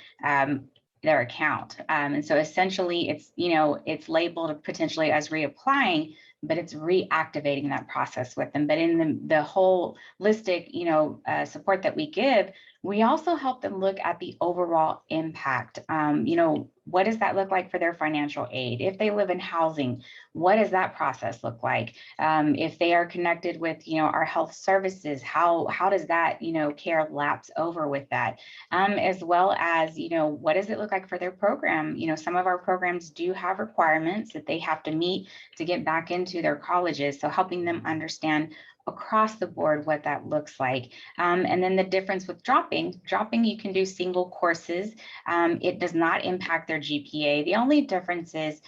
their account. And so essentially it's labeled potentially as reapplying, but it's reactivating that process with them. But in the holistic, support that we give, we also help them look at the overall impact. What does that look like for their financial aid? If they live in housing, what does that process look like? If they are connected with, our health services, how does that, care lapse over with that? As well as, what does it look like for their program? Some of our programs do have requirements that they have to meet to get back into their colleges. So helping them understand across the board what that looks like. And then the difference with dropping, you can do single courses. It does not impact their GPA. The only difference is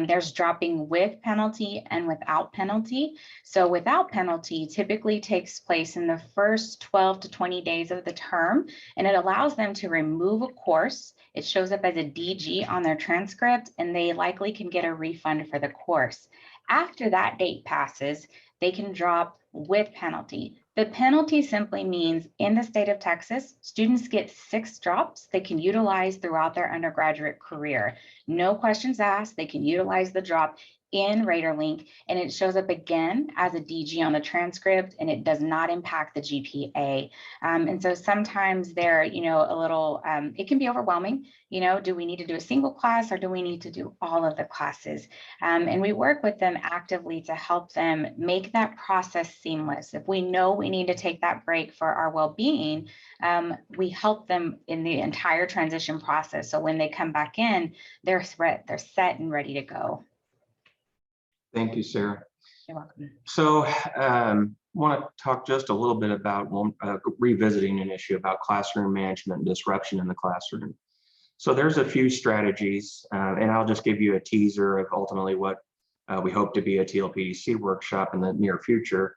there's dropping with penalty and without penalty. So without penalty typically takes place in the first 12 to 20 days of the term, and it allows them to remove a course. It shows up as a DG on their transcript, and they likely can get a refund for the course. After that date passes, they can drop with penalty. The penalty simply means in the state of Texas, students get 6 drops they can utilize throughout their undergraduate career. No questions asked, they can utilize the drop in RadarLink, and it shows up again as a DG on the transcript, and it does not impact the GPA. And so sometimes they're, a little, it can be overwhelming. Do we need to do a single class or do we need to do all of the classes? And we work with them actively to help them make that process seamless. If we know we need to take that break for our well-being, we help them in the entire transition process. So when they come back in, they're set and ready to go. Thank you, Sarah. You're welcome. So want to talk just a little bit about revisiting an issue about classroom management and disruption in the classroom. So there's a few strategies, and I'll just give you a teaser of ultimately what we hope to be a TLPDC workshop in the near future.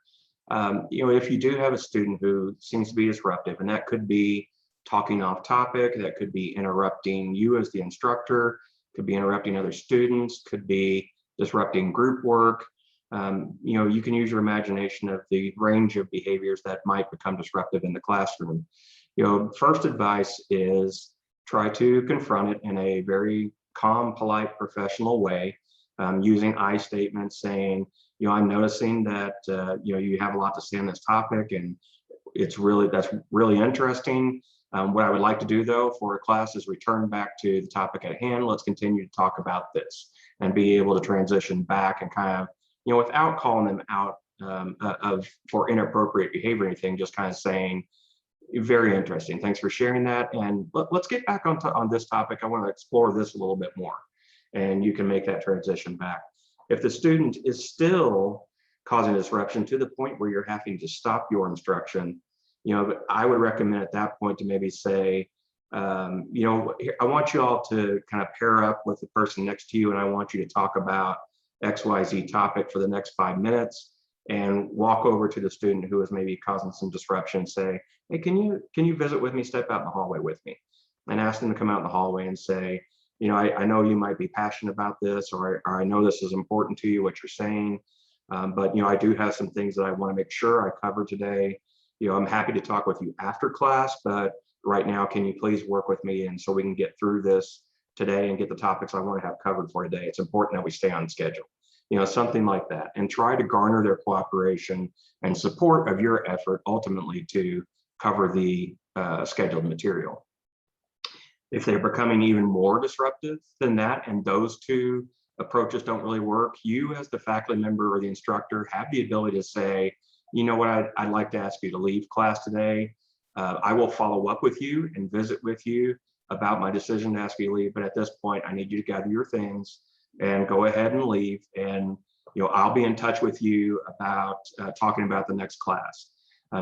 If you do have a student who seems to be disruptive, and that could be talking off topic, that could be interrupting you as the instructor, could be interrupting other students, could be disrupting group work. You can use your imagination of the range of behaviors that might become disruptive in the classroom. First advice is try to confront it in a very calm, polite, professional way, using I statements saying, I'm noticing that you have a lot to say on this topic, and that's really interesting. What I would like to do though for a class is return back to the topic at hand. Let's continue to talk about this and be able to transition back and kind of, without calling them out for inappropriate behavior or anything, just kind of saying, very interesting, thanks for sharing that. And let's get back on this topic. I want to explore this a little bit more. And you can make that transition back. If the student is still causing disruption to the point where you're having to stop your instruction, I would recommend at that point to maybe say, I want you all to kind of pair up with the person next to you, and I want you to talk about XYZ topic for the next 5 minutes, and walk over to the student who is maybe causing some disruption. Say, hey, can you visit with me? Step out in the hallway with me, and ask them to come out in the hallway and say, I know you might be passionate about this, or I know this is important to you, what you're saying, but I do have some things that I want to make sure I cover today. I'm happy to talk with you after class, but right now, can you please work with me, and so we can get through this today and get the topics I want to have covered for today. It's important that we stay on schedule, something like that, and try to garner their cooperation and support of your effort ultimately to cover the scheduled material. If they're becoming even more disruptive than that, and those two approaches don't really work, you as the faculty member or the instructor have the ability to say, I'd like to ask you to leave class today. I will follow up with you and visit with you about my decision to ask you to leave. But at this point, I need you to gather your things and go ahead and leave. And I'll be in touch with you about talking about the next class.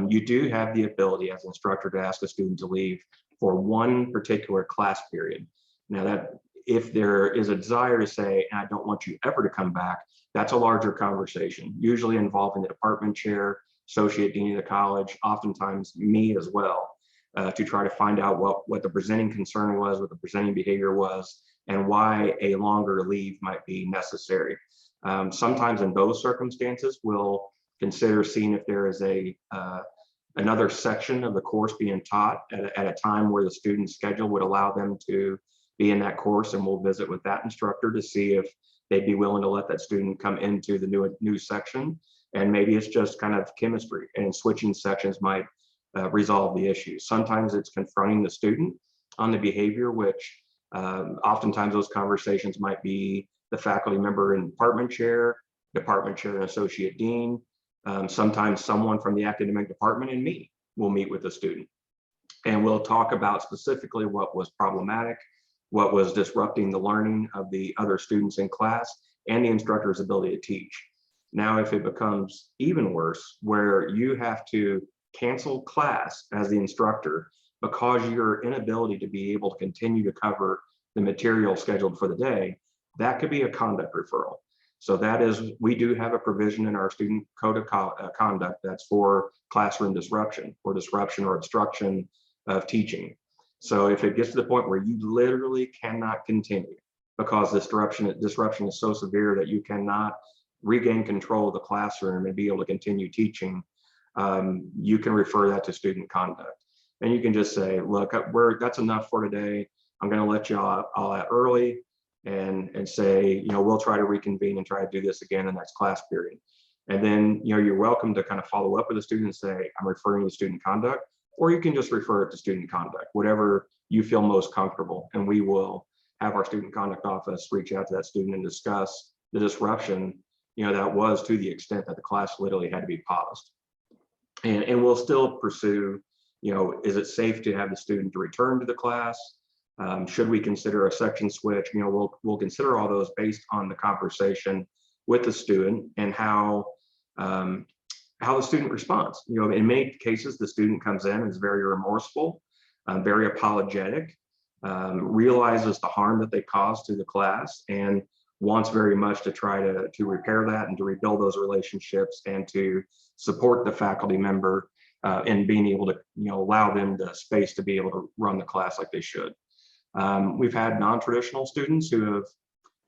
You do have the ability as an instructor to ask a student to leave for one particular class period. Now that if there is a desire to say, I don't want you ever to come back, that's a larger conversation, usually involving the department chair, associate dean of the college, oftentimes me as well, to try to find out what the presenting concern was, what the presenting behavior was, and why a longer leave might be necessary. Sometimes in those circumstances, we'll consider seeing if there is another section of the course being taught at a time where the student's schedule would allow them to be in that course, and we'll visit with that instructor to see if they'd be willing to let that student come into the new section. And maybe it's just kind of chemistry, and switching sections might resolve the issue. Sometimes it's confronting the student on the behavior, which oftentimes those conversations might be the faculty member and department chair and associate dean. Sometimes someone from the academic department and me will meet with the student, and we'll talk about specifically what was problematic, what was disrupting the learning of the other students in class, and the instructor's ability to teach. Now, if it becomes even worse, where you have to cancel class as the instructor because your inability to be able to continue to cover the material scheduled for the day, that could be a conduct referral. So that is, we do have a provision in our student code of conduct that's for classroom disruption or obstruction of teaching. So if it gets to the point where you literally cannot continue because disruption is so severe that you cannot regain control of the classroom and be able to continue teaching, you can refer that to student conduct. And you can just say, look, that's enough for today. I'm going to let you all out early, and say, we'll try to reconvene and try to do this again in the next class period. And then, you're welcome to kind of follow up with the student and say, I'm referring to student conduct, or you can just refer it to student conduct, whatever you feel most comfortable. And we will have our student conduct office reach out to that student and discuss the disruption, that was to the extent that the class literally had to be paused. And we'll still pursue, is it safe to have the student to return to the class? Should we consider a section switch? We'll consider all those based on the conversation with the student and how the student responds. In many cases, the student comes in and is very remorseful, very apologetic, realizes the harm that they caused to the class, and wants very much to try to repair that and to rebuild those relationships and to support the faculty member in being able to allow them the space to be able to run the class like they should. We've had non-traditional students who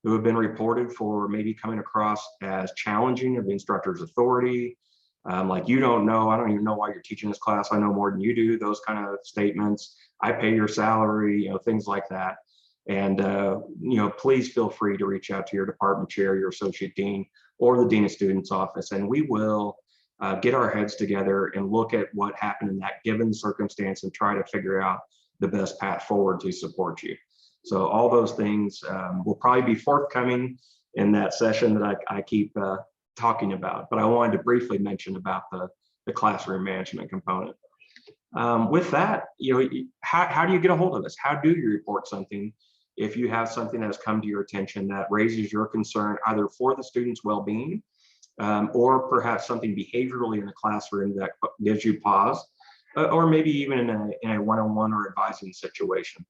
have been reported for maybe coming across as challenging of the instructor's authority, like, I don't even know why you're teaching this class. I know more than you do. Those kind of statements. I pay your salary, things like that. And please feel free to reach out to your department chair, your associate dean, or the dean of students office, and we will get our heads together and look at what happened in that given circumstance and try to figure out the best path forward to support you. So all those things will probably be forthcoming in that session that I keep talking about, but I wanted to briefly mention about the classroom management component. With that, how do you get a hold of us? How do you report something if you have something that has come to your attention that raises your concern either for the student's well-being or perhaps something behaviorally in the classroom that gives you pause, or maybe even in a one-on-one or advising situation?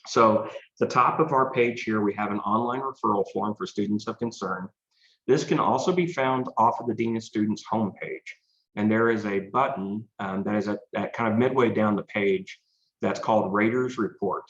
So the top of our page here, we have an online referral form for students of concern. This can also be found off of the Dean of Students homepage. And there is a button that is at kind of midway down the page that's called Raters Report.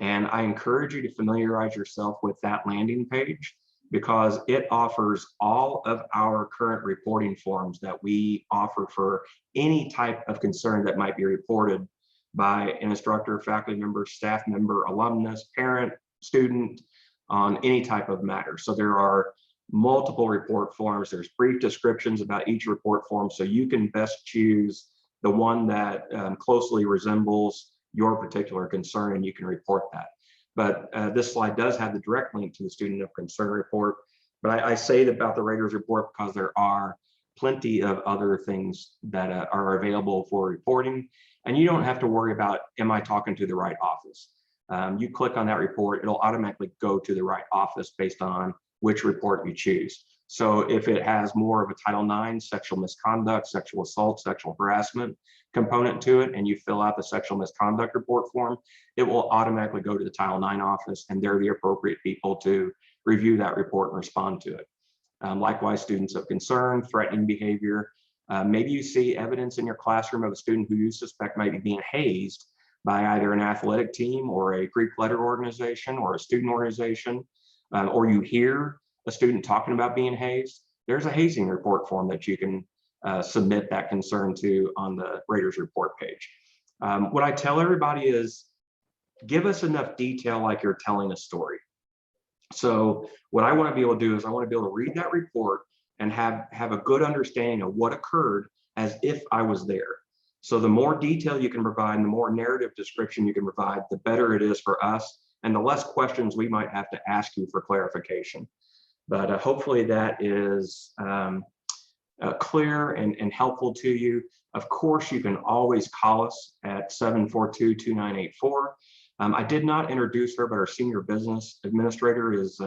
And I encourage you to familiarize yourself with that landing page because it offers all of our current reporting forms that we offer for any type of concern that might be reported by an instructor, faculty member, staff member, alumnus, parent, student on any type of matter. So there are multiple report forms. There's brief descriptions about each report form, so you can best choose the one that closely resembles your particular concern, and you can report that. But this slide does have the direct link to the student of concern report. But I say about the Raters report because there are plenty of other things that are available for reporting, and you don't have to worry about, am I talking to the right office? You click on that report, it'll automatically go to the right office based on which report you choose. So if it has more of a Title IX, sexual misconduct, sexual assault, sexual harassment component to it, and you fill out the sexual misconduct report form, it will automatically go to the Title IX office, and they're the appropriate people to review that report and respond to it. Likewise, students of concern, threatening behavior. Maybe you see evidence in your classroom of a student who you suspect might be being hazed by either an athletic team or a Greek letter organization or a student organization, or you hear a student talking about being hazed. There's a hazing report form that you can submit that concern to on the Raiders report page. What I tell everybody is, give us enough detail like you're telling a story. So what I want to be able to do is I want to be able to read that report and have a good understanding of what occurred as if I was there. So the more detail you can provide and the more narrative description you can provide, the better it is for us and the less questions we might have to ask you for clarification. But hopefully that is clear and helpful to you. Of course, you can always call us at 742-2984. I did not introduce her, but our senior business administrator is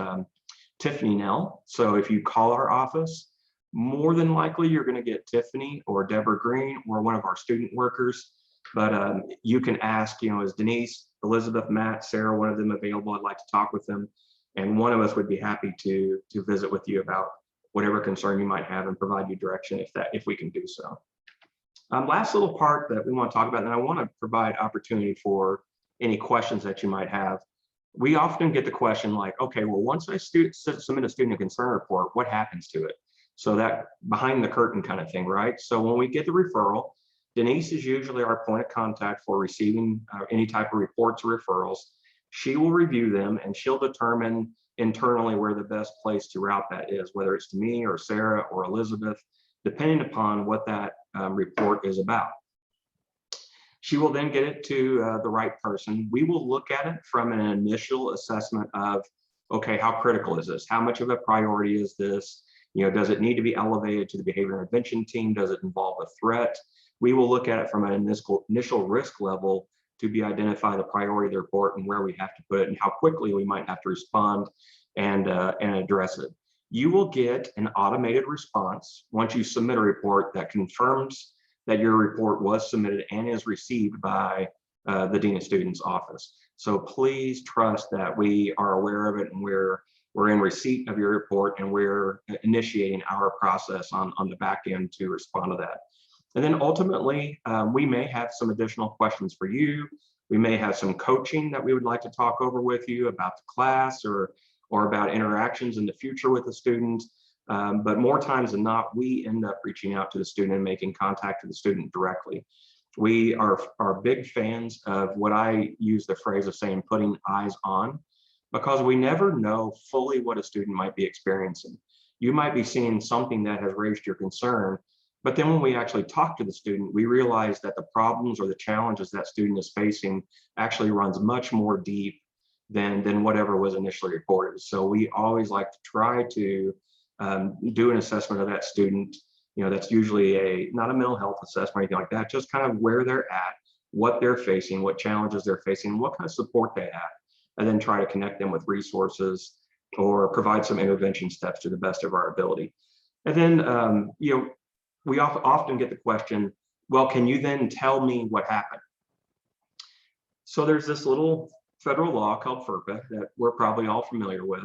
Tiffany Nell. So if you call our office, more than likely you're going to get Tiffany or Deborah Green or one of our student workers. But you can ask, is Denise, Elizabeth, Matt, Sarah, one of them available? I'd like to talk with them. And one of us would be happy to visit with you about whatever concern you might have and provide you direction if we can do so. Last little part that we want to talk about, and I want to provide opportunity for any questions that you might have. We often get the question like, okay, well, once I submit a student concern report, what happens to it? So that behind the curtain kind of thing, right? So when we get the referral, Denise is usually our point of contact for receiving any type of reports or referrals. She will review them and she'll determine internally where the best place to route that is, whether it's to me or Sarah or Elizabeth, depending upon what that report is about. She will then get it to the right person. We will look at it from an initial assessment of, okay, how critical is this? How much of a priority is this? Does it need to be elevated to the behavior intervention team? Does it involve a threat? We will look at it from an initial risk level to identify the priority of the report and where we have to put it and how quickly we might have to respond and address it. You will get an automated response once you submit a report that confirms that your report was submitted and is received by the Dean of Students office. So please trust that we are aware of it and we're in receipt of your report and we're initiating our process on the back end to respond to that. And then ultimately, we may have some additional questions for you. We may have some coaching that we would like to talk over with you about the class or about interactions in the future with the student. But more times than not, we end up reaching out to the student and making contact with the student directly. We are big fans of what I use the phrase of saying, putting eyes on, because we never know fully what a student might be experiencing. You might be seeing something that has raised your concern, but then when we actually talk to the student, we realize that the problems or the challenges that student is facing actually runs much more deep than whatever was initially reported. So we always like to try to do an assessment of that student. That's usually not a mental health assessment or anything like that, just kind of where they're at, what they're facing, what challenges they're facing, what kind of support they have, and then try to connect them with resources or provide some intervention steps to the best of our ability. And then, we often get the question, well, can you then tell me what happened? So there's this little federal law called FERPA that we're probably all familiar with,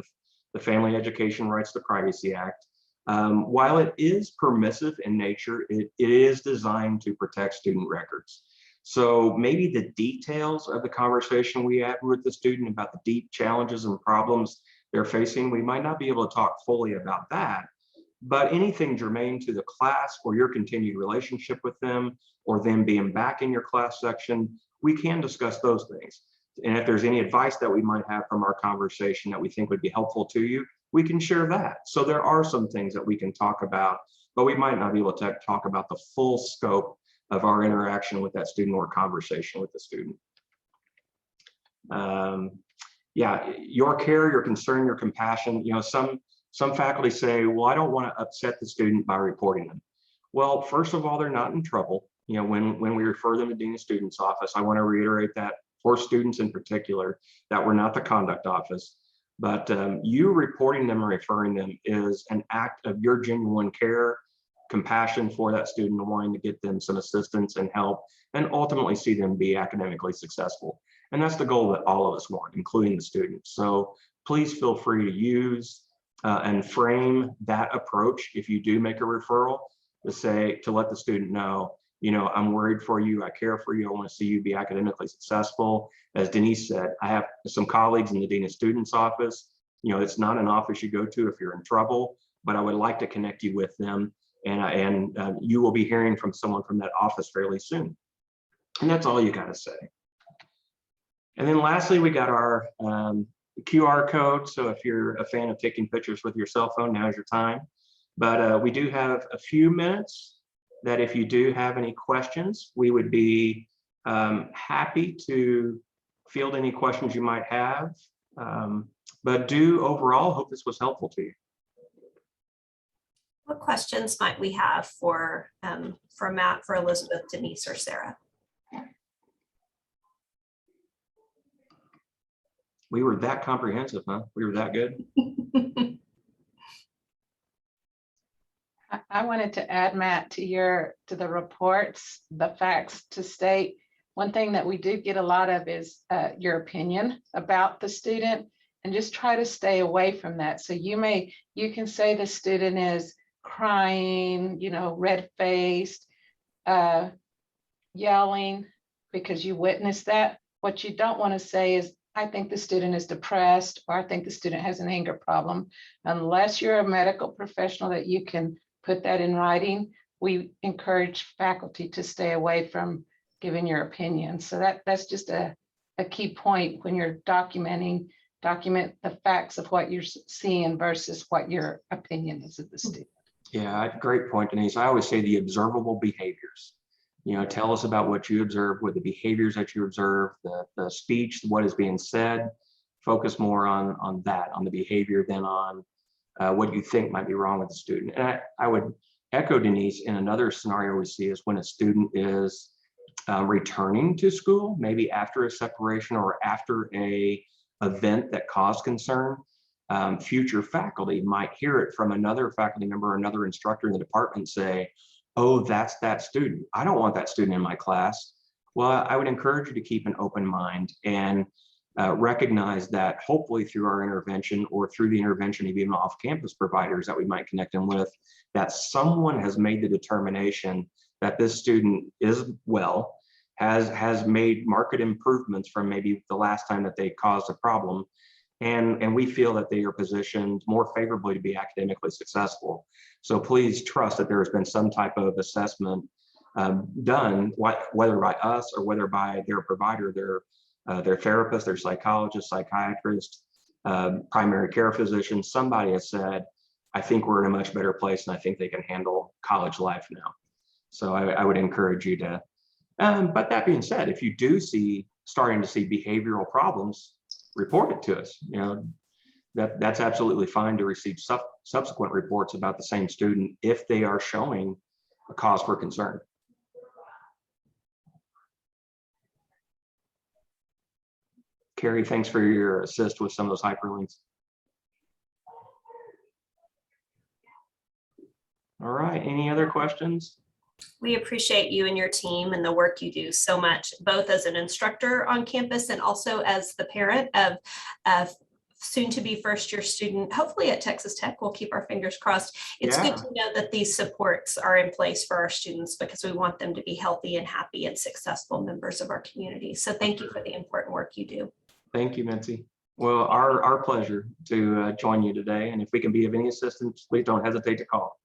the Family Education Rights to Privacy Act. While it is permissive in nature, it is designed to protect student records. So maybe the details of the conversation we had with the student about the deep challenges and problems they're facing, we might not be able to talk fully about that. But anything germane to the class or your continued relationship with them or them being back in your class section, we can discuss those things. And if there's any advice that we might have from our conversation that we think would be helpful to you, we can share that. So there are some things that we can talk about, but we might not be able to talk about the full scope of our interaction with that student or conversation with the student. Yeah, your care, your concern, your compassion, some faculty say, well, I don't want to upset the student by reporting them. Well, first of all, they're not in trouble. When we refer them to Dean of Students office, I want to reiterate that for students in particular, that we're not the conduct office. But you reporting them or referring them is an act of your genuine care, compassion for that student, and wanting to get them some assistance and help, and ultimately see them be academically successful. And that's the goal that all of us want, including the students. So please feel free to use and frame that approach if you do make a referral, to let the student know, you know, I'm worried for you, I care for you, I want to see you be academically successful. As Denise said, I have some colleagues in the Dean of Students office. You know, it's not an office you go to if you're in trouble, but I would like to connect you with them. And you will be hearing from someone from that office fairly soon. And that's all you got to say. And then lastly, we got our QR code. So if you're a fan of taking pictures with your cell phone, now's your time. But we do have a few minutes that if you do have any questions, we would be happy to field any questions you might have. But do overall hope this was helpful to you. What questions might we have for Matt, for Elizabeth, Denise, or Sarah? We were that comprehensive, huh? We were that good. I wanted to add, Matt, to the reports, the facts to state. One thing that we do get a lot of is your opinion about the student, and just try to stay away from that. So you can say the student is crying, you know, red-faced, yelling because you witnessed that. What you don't want to say is, I think the student is depressed, or I think the student has an anger problem. Unless you're a medical professional that you can put that in writing, we encourage faculty to stay away from giving your opinion. So that's just a key point when you're document the facts of what you're seeing versus what your opinion is of the student. Yeah, great point, Denise. I always say the observable behaviors. You know, tell us about what you observed, what the behaviors that you observe, the speech, what is being said. Focus more on that, on the behavior, than on what you think might be wrong with the student. And I would echo Denise, in another scenario we see is when a student is returning to school, maybe after a separation or after a event that caused concern. Future faculty might hear it from another faculty member or another instructor in the department, say, oh, that's that student. I don't want that student in my class. Well, I would encourage you to keep an open mind and recognize that hopefully through our intervention, or through the intervention of even off-campus providers that we might connect them with, that someone has made the determination that this student is well, has made marked improvements from maybe the last time that they caused a problem. And we feel that they are positioned more favorably to be academically successful. So please trust that there has been some type of assessment done, whether by us or whether by their provider, their therapist, their psychologist, psychiatrist, primary care physician. Somebody has said, I think we're in a much better place, and I think they can handle college life now. So I would encourage you to, but that being said, if you do starting to see behavioral problems, report it to us. You know, that's absolutely fine to receive subsequent reports about the same student if they are showing a cause for concern. Carrie, thanks for your assist with some of those hyperlinks. All right, any other questions? We appreciate you and your team and the work you do so much, both as an instructor on campus and also as the parent of soon to be first year student, hopefully at Texas Tech. We'll keep our fingers crossed. It's good to know that these supports are in place for our students, because we want them to be healthy and happy and successful members of our community. So thank you for the important work you do. Thank you, Mincy. Well, our pleasure to join you today. And if we can be of any assistance, please don't hesitate to call.